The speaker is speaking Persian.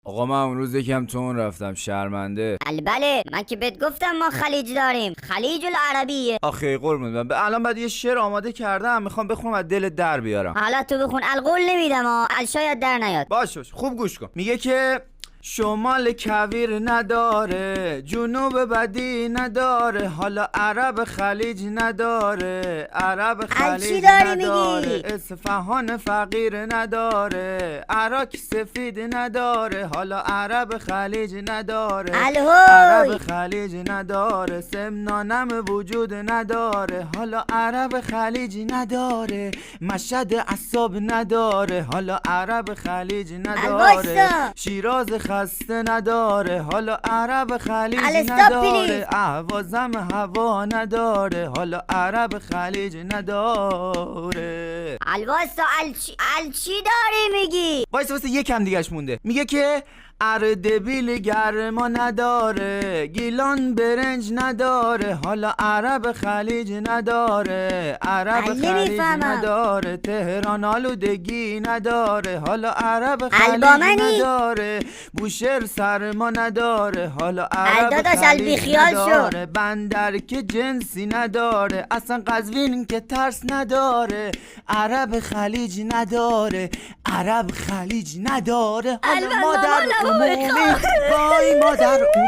آقا من اون روز یکم تون رفتم شرمنده. بله من که بهت گفتم ما خلیج داریم، خلیج العربیه. آخه قربون من الان بعد یه شعر آماده کردم میخوام بخونم از دل در بیارم. حالا تو بخون، القول نمیدم شاید در نیاد. باش خوب گوش کن. میگه که شمال کویر نداره، جنوب بدی نداره، حالا عرب خلیج نداره، عرب خلیج نداره، اصفهان فقیر نداره، عراق سفید نداره، حالا عرب خلیج نداره، عرب خلیج نداره، سمنانم وجود نداره، حالا عرب خلیج نداره، مشهد عصاب نداره، حالا عرب خلیج نداره، شیراز خسته نداره، حالا عرب خلیج نداره، اهوازم هوا نداره، حالا عرب خلیج نداره. الواسا چی داری میگی؟ واسه یکم دیگهش مونده. میگه که اردبیل گرما نداره، گیلان برنج نداره، حالا عرب خلیج نداره، عرب خلیج نداره، تهران آلودگی نداره، حالا عرب خلیج نداره، بوشهر سرما نداره، حالا عرب خلیج نداره، بندر که جنسی نداره، اصلا قزوین که ترس نداره، عرب خلیج نداره، عرب خلیج نداره، حالا مادر عمومی وای مادر عمومی